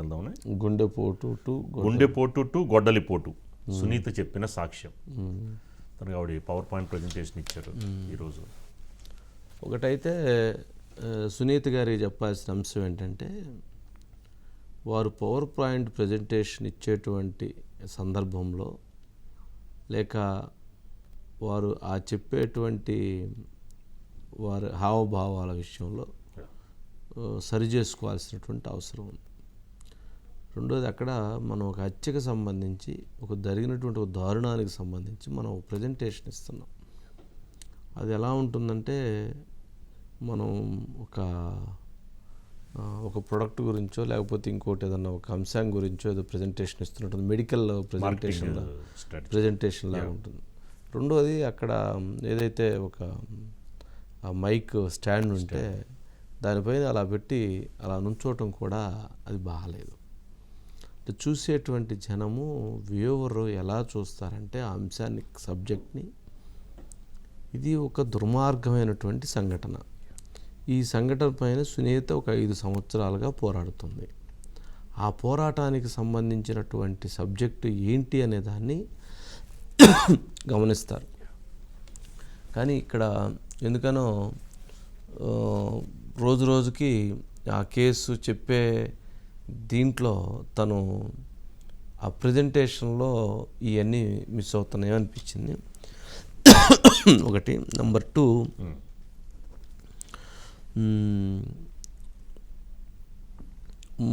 వెళ్దామని. గుండెపోటు టు గొడ్డలిపోటు సునీత చెప్పిన సాక్ష్యం. తనకు ఆవిడ పవర్ పాయింట్ ప్రజెంటేషన్ ఇచ్చారు ఈరోజు. ఒకటైతే సునీత గారికి చెప్పాల్సిన అంశం ఏంటంటే, వారు పవర్ పాయింట్ ప్రజెంటేషన్ ఇచ్చేటువంటి సందర్భంలో లేక వారు ఆ చెప్పేటువంటి వారి హావభావాల విషయంలో సరి చేసుకోవాల్సినటువంటి అవసరం ఉంది. రెండోది, అక్కడ మనం ఒక హత్యకు సంబంధించి జరిగినటువంటి ఒక దారుణానికి సంబంధించి మనం ప్రజెంటేషన్ ఇస్తున్నాం. అది ఎలా ఉంటుందంటే, మనం ఒక ప్రొడక్ట్ గురించో లేకపోతే ఇంకోటి ఏదన్నా ఒక అంశం గురించో ఏదో ప్రజెంటేషన్ ఇస్తున్నట్టు మెడికల్ ప్రజెంటేషన్ లాగా ఉంటుంది. రెండోది, అక్కడ ఏదైతే ఒక మైక్ స్టాండ్ ఉంటే దానిపైన అలా పెట్టి అలా నుంచోవటం కూడా అది బాగాలేదు. చూసేటువంటి జనము వ్యూవరు ఎలా చూస్తారంటే ఆ అంశాన్ని, సబ్జెక్ట్ని, ఇది ఒక దుర్మార్గమైనటువంటి సంఘటన. ఈ సంఘటన పైన సునీత ఒక 5 సంవత్సరాలుగా పోరాడుతుంది. ఆ పోరాటానికి సంబంధించినటువంటి సబ్జెక్టు ఏంటి అనే దాన్ని గమనిస్తారు. కానీ ఇక్కడ ఎందుకనో రోజు రోజుకి ఆ కేసు చెప్పే దీంట్లో తను ఆ ప్రజెంటేషన్లో ఇవన్నీ మిస్ అవుతున్నాయో అనిపించింది. ఒకటి. నెంబర్ 2,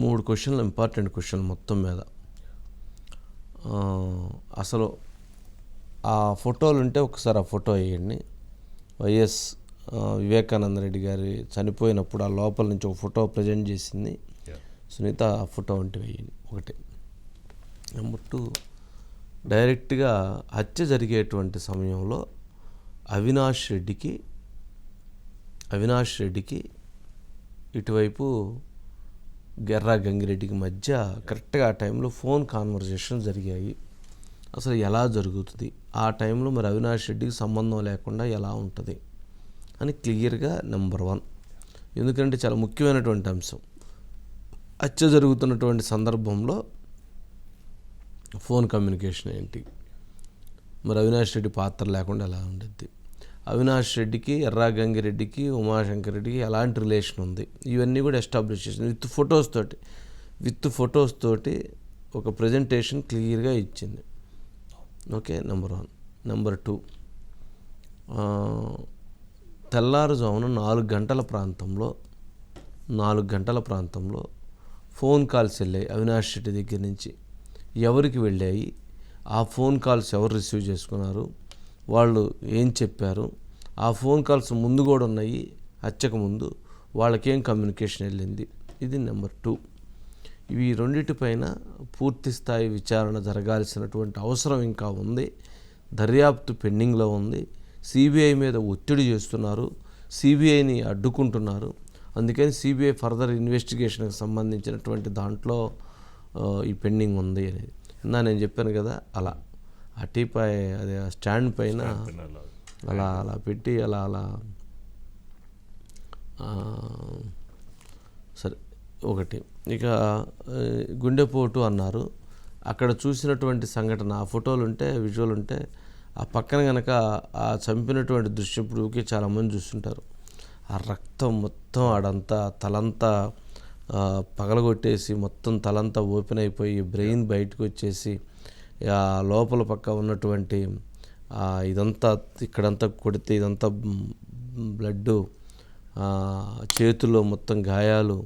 మూడు క్వశ్చన్లు, ఇంపార్టెంట్ క్వశ్చన్లు మొత్తం మీద. అసలు ఆ ఫోటోలు ఉంటే ఒకసారి ఆ ఫోటో వేయండి. వైఎస్ వివేకానంద రెడ్డి గారి చనిపోయినప్పుడు ఆ లోపల నుంచి ఒక ఫోటో ప్రజెంట్ చేసింది సునీత. ఆ ఫోటో ఉంటే వేయండి. ఒకటి. నెంబర్ 2, డైరెక్ట్గా హత్య జరిగేటువంటి సమయంలో అవినాష్ రెడ్డికి ఇటువైపు గెర్రా గంగిరెడ్డికి మధ్య కరెక్ట్గా ఆ టైంలో ఫోన్ కాన్వర్జేషన్ జరిగాయి. అసలు ఎలా జరుగుతుంది ఆ టైంలో, మరి అవినాష్ రెడ్డికి సంబంధం లేకుండా ఎలా ఉంటుంది అని క్లియర్గా నెంబర్ 1. ఎందుకంటే చాలా ముఖ్యమైనటువంటి అంశం. హత్య జరుగుతున్నటువంటి సందర్భంలో ఫోన్ కమ్యూనికేషన్ ఏంటి, మరి అవినాష్ రెడ్డి పాత్ర లేకుండా ఎలా ఉండద్ది, అవినాష్ రెడ్డికి, ఎర్రా గంగిరెడ్డికి, ఉమాశంకర్ రెడ్డికి ఎలాంటి రిలేషన్ ఉంది, ఇవన్నీ కూడా ఎస్టాబ్లిష్ చేసింది విత్ ఫొటోస్ తోటి ఒక ప్రజెంటేషన్ క్లియర్గా ఇచ్చింది. Okay, number 1. నెంబర్ 2, తెల్లారుజామున 4 గంటల ప్రాంతంలో ఫోన్ కాల్స్ వెళ్ళాయి అవినాష్ రెడ్డి దగ్గర నుంచి. ఎవరికి వెళ్ళాయి, ఆ ఫోన్ కాల్స్ ఎవరు రిసీవ్ చేసుకున్నారు, వాళ్ళు ఏం చెప్పారు, ఆ ఫోన్ కాల్స్ ముందు కూడా ఉన్నాయి, హత్యకు ముందు వాళ్ళకేం కమ్యూనికేషన్ వెళ్ళింది, ఇది నెంబర్ 2. ఇవి రెండింటిపైన పూర్తి స్థాయి విచారణ జరగాల్సినటువంటి అవసరం ఇంకా ఉంది. దర్యాప్తు పెండింగ్లో ఉంది. సిబిఐ మీద ఒత్తిడి చేస్తున్నారు, సిబిఐని అడ్డుకుంటున్నారు. అందుకని సిబిఐ ఫర్దర్ ఇన్వెస్టిగేషన్కి సంబంధించినటువంటి దాంట్లో ఈ పెండింగ్ ఉంది అనేది. నేను చెప్పాను కదా, అలా ఆ టీపై అదే స్టాండ్ పైన అలా పెట్టి అలా సరే. ఒకటి. ఇక గుండెపోటు అన్నారు. అక్కడ చూసినటువంటి సంఘటన, ఆ ఫోటోలు ఉంటే, విజువల్ ఉంటే, ఆ పక్కన కనుక ఆ చంపినటువంటి దృశ్యం ఇప్పుడు చాలామంది చూస్తుంటారు. ఆ రక్తం మొత్తం ఆడంతా తలంతా పగలగొట్టేసి మొత్తం తలంతా ఓపెన్ అయిపోయి బ్రెయిన్ బయటకు వచ్చేసి ఆ లోపల పక్క ఉన్నటువంటి ఇదంతా ఇక్కడంతా కొడితే ఇదంతా బ్లడ్, చేతుల్లో మొత్తం గాయాలు,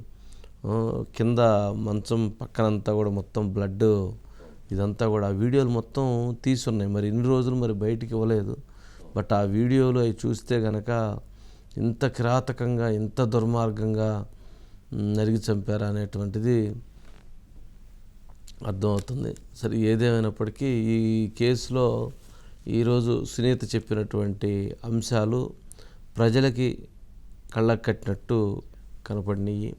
కింద మంచం పక్కనంతా కూడా మొత్తం బ్లడ్, ఇదంతా కూడా ఆ వీడియోలు మొత్తం తీసున్నాయి. మరి ఇన్ని రోజులు మరి బయటికి ఇవ్వలేదు. బట్ ఆ వీడియోలు అవి చూస్తే కనుక ఇంత కిరాతకంగా, ఇంత దుర్మార్గంగా నరిగి చంపారా అనేటువంటిది అర్థమవుతుంది. సరే, ఏదేమైనప్పటికీ ఈ కేసులో ఈరోజు సునీత చెప్పినటువంటి అంశాలు ప్రజలకి కళ్ళకు కట్టినట్టు కనపడినాయి.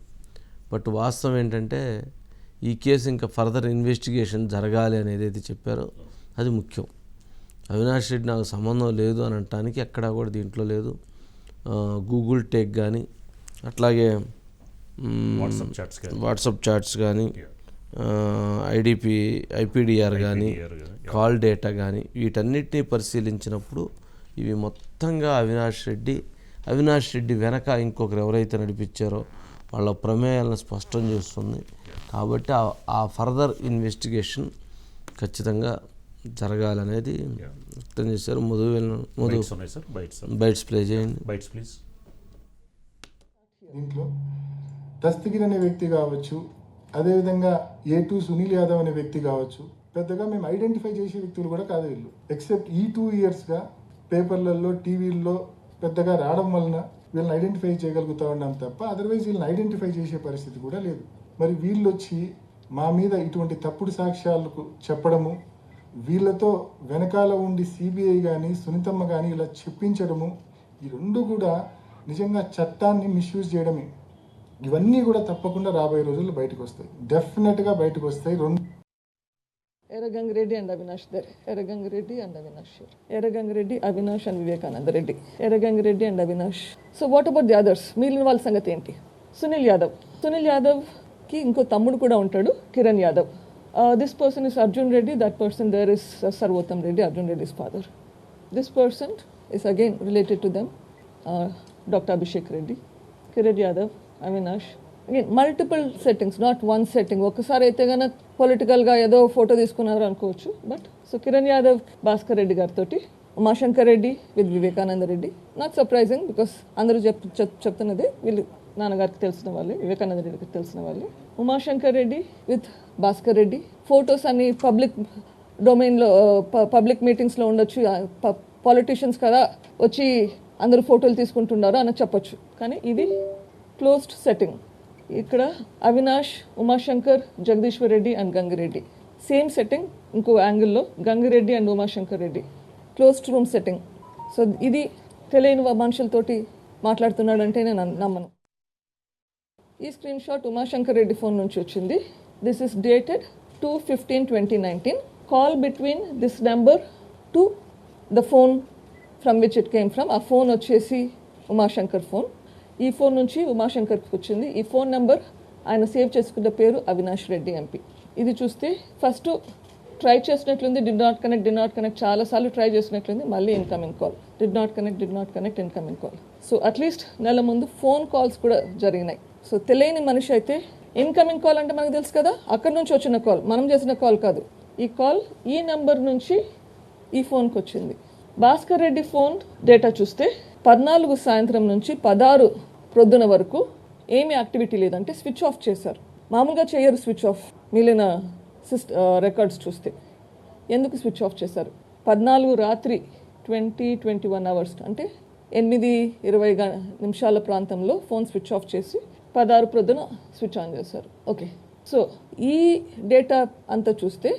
బట్ వాస్తవం ఏంటంటే, ఈ కేసు ఇంకా ఫర్దర్ ఇన్వెస్టిగేషన్ జరగాలి అనేది అయితే చెప్పారో అది ముఖ్యం. అవినాష్ రెడ్డి నాకు సంబంధం లేదు అని అనటానికి ఎక్కడా కూడా దీంట్లో లేదు. గూగుల్ టేక్ కానీ, అట్లాగే వాట్సాప్ చాట్స్ కానీ ఐపీడీఆర్ కానీ కాల్ డేటా కానీ వీటన్నిటిని పరిశీలించినప్పుడు ఇవి మొత్తంగా అవినాష్ రెడ్డి వెనక ఇంకొకరు ఎవరైతే నడిపించారో వాళ్ళ ప్రమేయాలను స్పష్టం చేస్తుంది. కాబట్టి ఆ ఫర్దర్ ఇన్వెస్టిగేషన్ ఖచ్చితంగా జరగాలనేది వ్యక్తం చేశారు. బైట్స్ ప్లే చేయండి. దీంట్లో దస్తగిరి అనే వ్యక్తి కావచ్చు, అదేవిధంగా A2 సునీల్ యాదవ్ అనే వ్యక్తి కావచ్చు, పెద్దగా మేము ఐడెంటిఫై చేసే వ్యక్తులు కూడా కాదు వీళ్ళు. ఎక్సెప్ట్ ఈ 2 ఇయర్స్గా పేపర్లలో టీవీల్లో పెద్దగా రావడం వలన వీళ్ళని ఐడెంటిఫై చేయగలుగుతా ఉన్నాం తప్ప అదర్వైజ్ వీళ్ళని ఐడెంటిఫై చేసే పరిస్థితి కూడా లేదు. మరి వీళ్ళు వచ్చి మా మీద ఇటువంటి తప్పుడు సాక్ష్యాలకు చెప్పడము, వీళ్ళతో వెనకాల ఉండి సిబిఐ కానీ సునీతమ్మ కానీ ఇలా చెప్పించడము, ఈ రెండు కూడా నిజంగా చట్టాన్ని మిస్యూజ్ చేయడమే. ఇవన్నీ కూడా తప్పకుండా రాబోయే రోజుల్లో బయటకు వస్తాయి, డెఫినెట్గా బయటకు వస్తాయి. Eragangireddy and Avinash there. Eragangireddy and Avinash here. Eragangireddy, Avinash and Vivekananda Reddy. Eragangireddy and Avinash. So what about the others? మిగిలిన వాళ్ళ సంగతి ఏంటి? సునీల్ యాదవ్కి ఇంకో తమ్ముడు కూడా ఉంటాడు, Kiran Yadav. This person is Arjun Reddy. That person there is Sarvotam Reddy, Arjun Reddy's father. This person is again related to them, Dr. Abhishek Reddy, Kiran Yadav, Avinash. Again, multiple settings, not one setting. ఒకసారి అయితే కన్నా పొలిటికల్గా ఏదో photo తీసుకున్నారు అనుకోవచ్చు. But so Kiran Yadav Bhaskar Reddy గారితో, Umashankar Reddy with Vivekananda Reddy. Not surprising because అందరూ చెప్తున్నది వీళ్ళు నాన్నగారికి తెలిసిన వాళ్ళే, వివేకానంద రెడ్డికి తెలిసిన వాళ్ళే. ఉమాశంకర్ రెడ్డి విత్ భాస్కర్ రెడ్డి ఫొటోస్ అన్ని పబ్లిక్ డొమైన్లో పబ్లిక్ మీటింగ్స్లో ఉండొచ్చు. పాలిటీషియన్స్ కదా వచ్చి అందరూ ఫోటోలు తీసుకుంటున్నారు అని చెప్పొచ్చు. కానీ ఇది క్లోజ్డ్ సెట్టింగ్. ఇక్కడ Avinash, Umashankar, Jagadishwar Reddy and Gangireddy same setting. ఇంకో యాంగిల్లో Gangireddy and Umashankar Reddy closed room setting. So ఇది తెలియని మనుషులతోటి మాట్లాడుతున్నాడంటే నేను నమ్మను. ఈ screen shot Umashankar Reddy phone నుంచి వచ్చింది. This is dated 2/15/2019. Call between this number to the phone from which it came from. ఆ ఫోన్ వచ్చేసి ఉమాశంకర్ ఫోన్. ఈ ఫోన్ నుంచి ఉమాశంకర్కి వచ్చింది. ఈ ఫోన్ నెంబర్ ఆయన సేవ్ చేసుకున్న పేరు అవినాష్ రెడ్డి ఎంపీ. ఇది చూస్తే ఫస్ట్ ట్రై చేసినట్లుంది, డిడ్ నాట్ కనెక్ట్ చాలాసార్లు ట్రై చేసినట్లుంది. మళ్ళీ incoming call, did not connect incoming call. So at least నెల ముందు ఫోన్ కాల్స్ కూడా జరిగినాయి. సో తెలియని మనిషి అయితే ఇన్కమింగ్ కాల్ అంటే మనకు తెలుసు కదా, అక్కడి నుంచి వచ్చిన కాల్, మనం చేసిన కాల్ కాదు. ఈ కాల్ ఈ నెంబర్ నుంచి ఈ ఫోన్కి వచ్చింది. భాస్కర్ రెడ్డి ఫోన్ డేటా చూస్తే 14 సాయంత్రం నుంచి 16 ప్రొద్దున వరకు ఏమీ యాక్టివిటీ లేదంటే స్విచ్ ఆఫ్ చేశారు. మామూలుగా చేయరు స్విచ్ ఆఫ్. మిగిలిన రికార్డ్స్ చూస్తే ఎందుకు స్విచ్ ఆఫ్ చేశారు? 14 రాత్రి 21 అవర్స్ అంటే 8:20 నిమిషాల ప్రాంతంలో ఫోన్ స్విచ్ ఆఫ్ చేసి 16 ప్రొద్దున స్విచ్ ఆన్ చేశారు. ఓకే, సో ఈ డేటా అంతా చూస్తే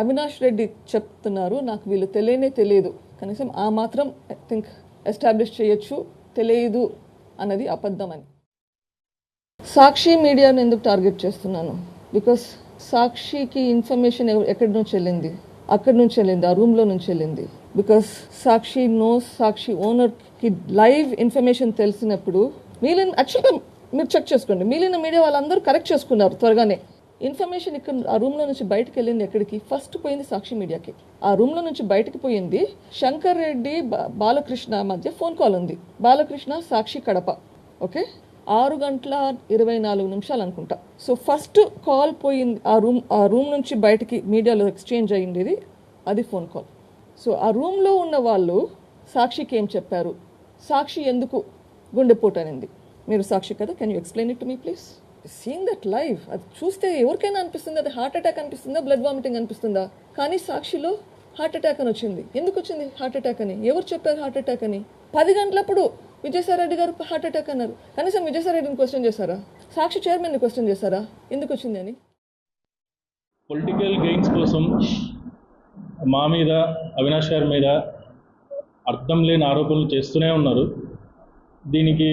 అవినాష్ రెడ్డి చెప్తున్నారు, నాకు వీళ్ళు తెలియదు, కనీసం ఆ మాత్రం ఐ థింక్ ఎస్టాబ్లిష్ చేయొచ్చు, తెలియదు అన్నది అబద్ధం అని. సాక్షి మీడియాను ఎందుకు టార్గెట్ చేస్తున్నాను? బికాస్ సాక్షికి ఇన్ఫర్మేషన్ ఎక్కడి నుంచి వెళ్ళింది? అక్కడి నుంచి వెళ్ళింది, ఆ రూమ్లో నుంచి వెళ్ళింది. బికాస్ సాక్షి సాక్షి ఓనర్కి లైవ్ ఇన్ఫర్మేషన్ తెలిసినప్పుడు యాక్చువల్గా మీరు చెక్ చేసుకోండి, మిగిలిన మీడియా వాళ్ళందరూ కరెక్ట్ చేసుకున్నారు త్వరగానే. ఇన్ఫర్మేషన్ ఇక్కడ ఆ రూమ్లో నుంచి బయటకు వెళ్ళింది ఎక్కడికి? ఫస్ట్ పోయింది సాక్షి మీడియాకి. ఆ రూమ్లో నుంచి బయటకు పోయింది శంకర్ రెడ్డి బాలకృష్ణ మధ్య ఫోన్ కాల్ ఉంది. బాలకృష్ణ సాక్షి కడప. ఓకే, 6:24 అనుకుంటా. సో ఫస్ట్ కాల్ పోయింది ఆ రూమ్ నుంచి బయటకి మీడియాలో ఎక్స్చేంజ్ అయ్యింది, అది ఫోన్ కాల్. సో ఆ రూమ్లో ఉన్న వాళ్ళు సాక్షికి ఏం చెప్పారు? సాక్షి ఎందుకు గుండెపోటు అనింది? మీరు సాక్షి కదా, can you explain it to me please? Seeing that live, అది చూస్తే ఎవరికైనా అనిపిస్తుంది అది హార్ట్ అటాక్ అనిపిస్తుందా, బ్లడ్ వామిటింగ్ అనిపిస్తుందా? కానీ సాక్షిలో హార్ట్ అటాక్ అని వచ్చింది. ఎందుకు వచ్చింది హార్ట్ అటాక్ అని? ఎవరు చెప్పారు హార్ట్ అటాక్ అని? 10 గంటలప్పుడు విజయసాయిరెడ్డి గారు హార్ట్ అటాక్ అన్నారు. కనీసం విజయసాయిరెడ్డిని క్వశ్చన్ చేశారా? సాక్షి చైర్మన్ని క్వశ్చన్ చేశారా ఎందుకు వచ్చింది అని? పొలిటికల్ గెయిన్స్ కోసం మా మీద, అవినాష్ గారి మీద అర్థం లేని ఆరోపణలు చేస్తూనే ఉన్నారు. దీనికి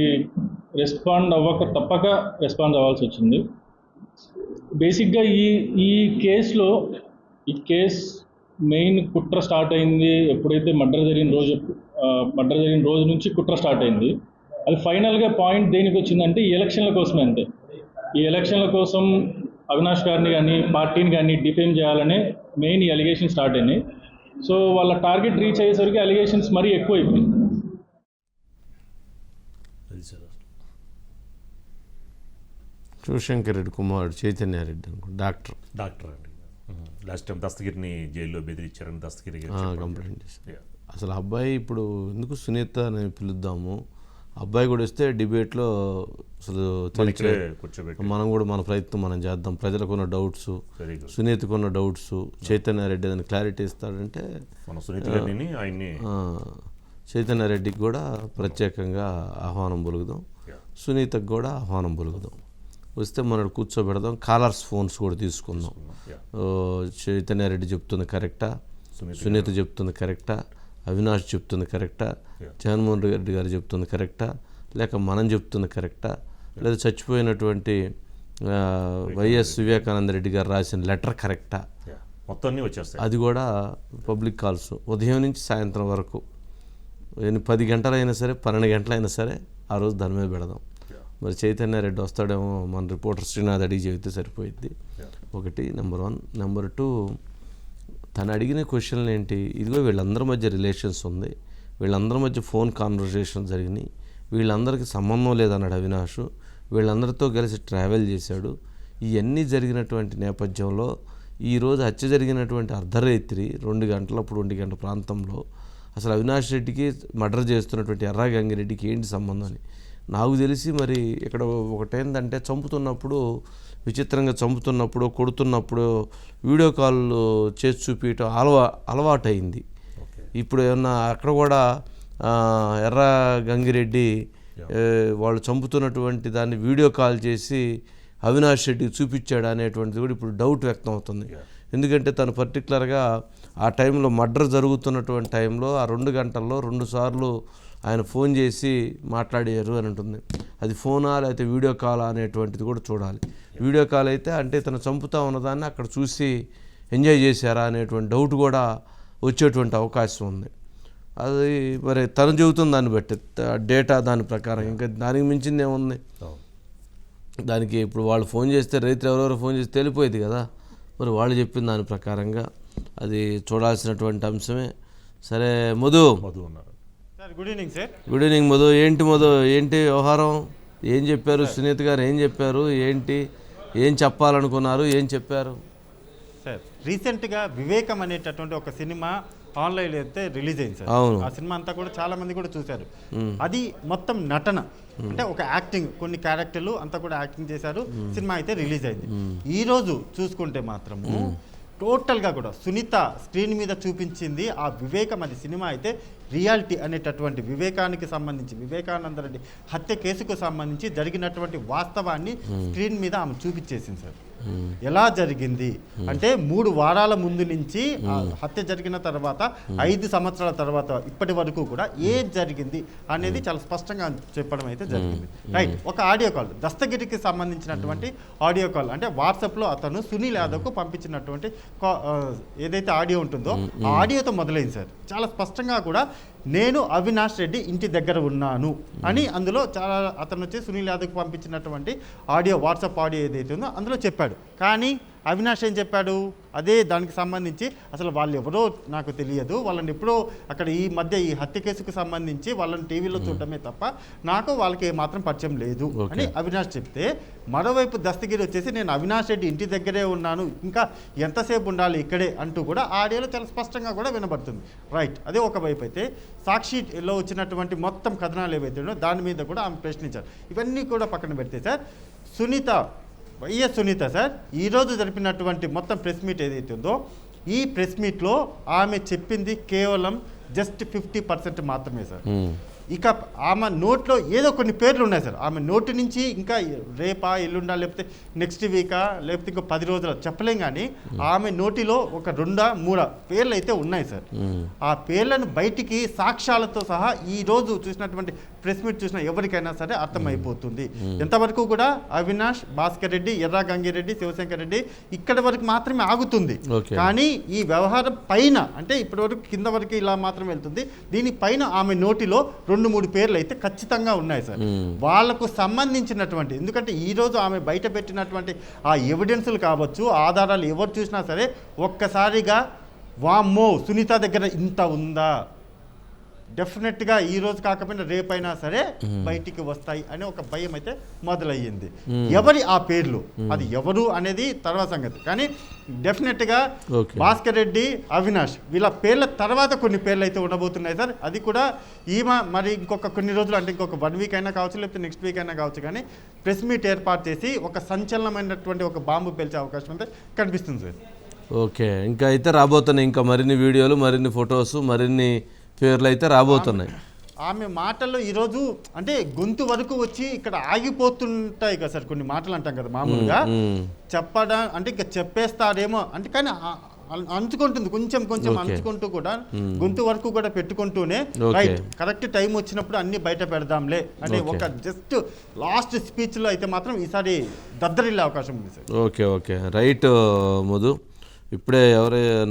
తప్పక రెస్పాండ్ అవ్వాల్సి వచ్చింది. బేసిక్గా ఈ కేసులో ఈ కేసు మెయిన్ కుట్ర స్టార్ట్ అయింది ఎప్పుడైతే మర్డర్ జరిగిన రోజు నుంచి కుట్ర స్టార్ట్ అయింది. అది ఫైనల్గా పాయింట్ దేనికి వచ్చిందంటే ఈ ఎలక్షన్ల కోసమే. అంతే, ఈ ఎలక్షన్ల కోసం అవినాష్ గారిని కానీ పార్టీని కానీ డిఫేమ్ చేయాలనే మెయిన్ ఈ అలిగేషన్ స్టార్ట్ అయినాయి. సో వాళ్ళ టార్గెట్ రీచ్ అయ్యేసరికి అలిగేషన్స్ మరీ ఎక్కువ అయిపోయింది. అది సార్ శివశంకర్ రెడ్డి కుమారుడు చైతన్య రెడ్డి డాక్టర్ డాక్టర్ అండి. లాస్ట్ టైం దస్తగిరిని జైల్లో బెదిరించారని దస్తగిరి కంప్లైంట్ చేశారు. అసలు అబ్బాయి ఇప్పుడు ఎందుకు సునీత అని పిలుద్దాము, అబ్బాయి కూడా వస్తే డిబేట్లో అసలు తెలిసే కూర్చోబెట్టి మనం కూడా మన ప్రయత్నం మనం చేద్దాం, ప్రజలకు ఉన్న డౌట్స్, వెరీ గుడ్. సునీతకు ఉన్న డౌట్స్ చైతన్య రెడ్డి అని క్లారిటీ ఇస్తాడంటే మన సునీత గారిని ఆయన్ని చైతన్య రెడ్డికి కూడా ప్రత్యేకంగా ఆహ్వానం పలుకుదాం, సునీతకు కూడా ఆహ్వానం పలుకుదాం. వస్తే మనం కూర్చోబెడదాం, కాలర్స్ ఫోన్స్ కూడా తీసుకుందాం. చైతన్య రెడ్డి చెప్తుంది కరెక్టా, సునీత చెప్తుంది కరెక్టా, అవినాష్ చెప్తుంది కరెక్టా, జగన్మోహన్ రెడ్డి గారు చెప్తుంది కరెక్టా, లేక మనం చెప్తుంది కరెక్టా, లేదా చచ్చిపోయినటువంటి వైఎస్ వివేకానంద రెడ్డి గారు రాసిన లెటర్ కరెక్టా, మొత్తం అన్నీ వచ్చేస్తాయి. అది కూడా పబ్లిక్ కాల్స్ ఉదయం నుంచి సాయంత్రం వరకు 10 గంటలైనా సరే 12 గంటలైనా సరే ఆ రోజు దాని మీద పెడదాం. మరి చైతన్య రెడ్డి వస్తాడేమో మన రిపోర్టర్ శ్రీనాథ్ అడిగి చెబితే సరిపోయింది. ఒకటి నెంబర్ 1. నెంబర్ 2, తను అడిగిన క్వశ్చన్లు ఏంటి, ఇదిగో వీళ్ళందరి మధ్య రిలేషన్స్ ఉంది, వీళ్ళందరి మధ్య ఫోన్ కాన్వర్జేషన్ జరిగినాయి, వీళ్ళందరికీ సంబంధం లేదన్నాడు అవినాష్, వీళ్ళందరితో కలిసి ట్రావెల్ చేశాడు. ఇవన్నీ జరిగినటువంటి నేపథ్యంలో ఈరోజు హత్య జరిగినటువంటి అర్ధరాత్రి 2 గంటలప్పుడు 1 గంట ప్రాంతంలో అసలు అవినాష్ రెడ్డికి మర్డర్ చేస్తున్నటువంటి ఎర్రా గంగిరెడ్డికి ఏంటి సంబంధం అని నాకు తెలిసి. మరి ఇక్కడ ఒకటేందంటే చంపుతున్నప్పుడు విచిత్రంగా చంపుతున్నప్పుడు కొడుతున్నప్పుడు వీడియో కాల్ చేసి చూపించడం అలవాటు అయింది. ఇప్పుడు ఏమన్నా అక్కడ కూడా ఎర్ర గంగిరెడ్డి వాళ్ళు చంపుతున్నటువంటి దాన్ని వీడియో కాల్ చేసి అవినాష్ రెడ్డికి చూపించాడు అనేటువంటిది కూడా ఇప్పుడు డౌట్ వ్యక్తం అవుతుంది. ఎందుకంటే తను పర్టికులర్గా ఆ టైంలో మర్డర్ జరుగుతున్నటువంటి టైంలో ఆ 2 గంటల్లో 2 సార్లు ఆయన ఫోన్ చేసి మాట్లాడారు అని ఉంటుంది. అది ఫోనా లేకపోతే వీడియో కాల్ అనేటువంటిది కూడా చూడాలి. వీడియో కాల్ అయితే అంటే తను చంపుతా ఉన్నదాన్ని అక్కడ చూసి ఎంజాయ్ చేశారా అనేటువంటి డౌట్ కూడా వచ్చేటువంటి అవకాశం ఉంది. అది మరి తను చెబుతుంది దాన్ని బట్టి డేటా దాని ప్రకారం, ఇంకా దానికి మించింది ఏముంది. దానికి ఇప్పుడు వాళ్ళు ఫోన్ చేస్తే రైతులు ఎవరెవరో ఫోన్ చేస్తే తెలిపోయేది కదా. మరి వాళ్ళు చెప్పిన దాని ప్రకారంగా అది చూడాల్సినటువంటి అంశమే. సరే మధు ఉన్నారు. Good evening sir. Good evening Madhu. ఏంటి వ్యవహారం, ఏం చెప్పారు సునీత గారు, ఏం చెప్పారు, ఏం చెప్పాలనుకున్నారు, ఏం చెప్పారు సార్? రీసెంట్గా వివేకం అనేటటువంటి ఒక సినిమా ఆన్లైన్లో అయితే రిలీజ్ అయింది సార్. అవును. ఆ సినిమా అంతా కూడా చాలా మంది కూడా చూశారు. అది మొత్తం నటన, అంటే ఒక యాక్టింగ్, కొన్ని క్యారెక్టర్లు అంతా కూడా యాక్టింగ్ చేశారు. సినిమా అయితే రిలీజ్ అయింది. ఈరోజు చూసుకుంటే మాత్రము టోటల్గా కూడా సునీత స్క్రీన్ మీద చూపించింది ఆ వివేకం. అది సినిమా అయితే రియాలిటీ అనేటటువంటి వివేకానికి సంబంధించి, వివేకానంద రెడ్డి హత్య కేసుకు సంబంధించి జరిగినటువంటి వాస్తవాన్ని స్క్రీన్ మీద ఆమె చూపించేసింది సార్. ఎలా జరిగింది అంటే 3 వారాల ముందు నుంచి హత్య జరిగిన తర్వాత 5 సంవత్సరాల తర్వాత ఇప్పటి వరకు కూడా ఏం జరిగింది అనేది చాలా స్పష్టంగా చెప్పడం అయితే జరిగింది. రైట్. ఒక ఆడియో కాల్, దస్తగిరికి సంబంధించినటువంటి ఆడియో కాల్, అంటే వాట్సాప్లో అతను సునీల్ యాదవ్కు పంపించినటువంటి ఏదైతే ఆడియో ఉంటుందో ఆ ఆడియోతో మొదలైంది సార్. చాలా స్పష్టంగా కూడా నేను అవినాష్ రెడ్డి ఇంటి దగ్గర ఉన్నాను అని అందులో చాలా అతను వచ్చి సునీల్ యాదవ్కి పంపించినటువంటి ఆడియో, వాట్సాప్ ఆడియో ఏదైతే ఉందో అందులో చెప్పాడు. కానీ అవినాష్ ఏం చెప్పాడు, అదే దానికి సంబంధించి అసలు వాళ్ళు ఎవరో నాకు తెలియదు, వాళ్ళని ఎప్పుడో అక్కడ ఈ మధ్య ఈ హత్య కేసుకు సంబంధించి వాళ్ళని టీవీలో చూడటమే తప్ప నాకు వాళ్ళకి ఏమాత్రం పరిచయం లేదు అని అవినాష్ చెప్తే, మరోవైపు దస్తగిరి వచ్చేసి నేను అవినాష్ రెడ్డి ఇంటి దగ్గరే ఉన్నాను, ఇంకా ఎంతసేపు ఉండాలి ఇక్కడే అంటూ కూడా ఆడియోలో చాలా స్పష్టంగా కూడా వినబడుతుంది. రైట్. అదే ఒకవైపు అయితే సాక్షిలో వచ్చినటువంటి మొత్తం కథనాలు ఏవైతే ఉన్నాయో దాని మీద కూడా ఆమె ప్రశ్నించారు. ఇవన్నీ కూడా పక్కన పెడితే సార్, వైఎస్ సునీత సార్ ఈరోజు జరిపినటువంటి మొత్తం ప్రెస్ మీట్ ఏదైతే ఉందో ఈ ప్రెస్ మీట్లో ఆమె చెప్పింది కేవలం జస్ట్ 50% మాత్రమే సార్. ఇక ఆమె నోట్లో ఏదో కొన్ని పేర్లు ఉన్నాయి సార్. ఆమె నోటి నుంచి ఇంకా రేపా, ఎల్లుండా, లేకపోతే నెక్స్ట్ వీకా, లేకపోతే ఇంకో 10 రోజులు చెప్పలేం, కానీ ఆమె నోటిలో ఒక 2-3 పేర్లు అయితే ఉన్నాయి సార్. ఆ పేర్లను బయటికి సాక్ష్యాలతో సహా ఈరోజు చూసినటువంటి ప్రెస్ మీట్ చూసిన ఎవరికైనా సరే అర్థమైపోతుంది. ఎంతవరకు కూడా అవినాష్, భాస్కర్ రెడ్డి, ఎర్రా గంగిరెడ్డి, శివశంకర్ రెడ్డి ఇక్కడ వరకు మాత్రమే ఆగుతుంది. కానీ ఈ వ్యవహారం పైన అంటే ఇప్పటివరకు కింద వరకు ఇలా మాత్రం వెళ్తుంది. దీనిపైన ఆమె నోటిలో 2-3 పేర్లు అయితే ఖచ్చితంగా ఉన్నాయి సార్. వాళ్లకు సంబంధించినటువంటి, ఎందుకంటే ఈరోజు ఆమె బయట పెట్టినటువంటి ఆ ఎవిడెన్సులు కావచ్చు, ఆధారాలు ఎవరు చూసినా సరే ఒక్కసారిగా వామ్మో సునీత దగ్గర ఇంత ఉందా, డెఫినెట్గా ఈ రోజు కాకపోయినా రేపైనా సరే బయటికి వస్తాయి అనే ఒక భయం అయితే మొదలయ్యింది. ఎవరి ఆ పేర్లు, అది ఎవరు అనేది తర్వాత సంగతి. కానీ డెఫినెట్గా భాస్కర్ రెడ్డి, అవినాష్ వీళ్ళ పేర్ల తర్వాత కొన్ని పేర్లు అయితే ఉండబోతున్నాయి సార్. అది కూడా ఈమె మరి ఇంకొక కొన్ని రోజులు అంటే ఇంకొక 1 వీక్ అయినా కావచ్చు, లేకపోతే నెక్స్ట్ వీక్ అయినా కావచ్చు, కానీ ప్రెస్ మీట్ ఏర్పాటు చేసి ఒక సంచలనమైనటువంటి ఒక బాంబు పేల్చే అవకాశం అయితే కనిపిస్తుంది సార్. ఓకే, ఇంకా అయితే రాబోతున్నాయి ఇంకా మరిన్ని వీడియోలు, మరిన్ని ఫొటోస్, మరిన్ని పేర్లు అయితే రాబోతున్నాయి. ఆమె మాటల్లో ఈరోజు అంటే గొంతు వరకు వచ్చి ఇక్కడ ఆగిపోతుంటాయి కదా సార్, కొన్ని మాటలు అంటాం కదా మామూలుగా చెప్పడం అంటే ఇంకా చెప్పేస్తారేమో అంటే, కానీ అంచుకుంటుంది కొంచెం అంచుకుంటూ కూడా గొంతు వరకు కూడా పెట్టుకుంటూనే రైట్ కరెక్ట్ టైం వచ్చినప్పుడు అన్ని బయట పెడదాంలే అనే ఒక జస్ట్ లాస్ట్ స్పీచ్ లో అయితే మాత్రం ఈసారి దద్దరిల్లే అవకాశం ఉంది సార్. ఓకే రైట్ మధు, ఇప్పుడే ఎవరు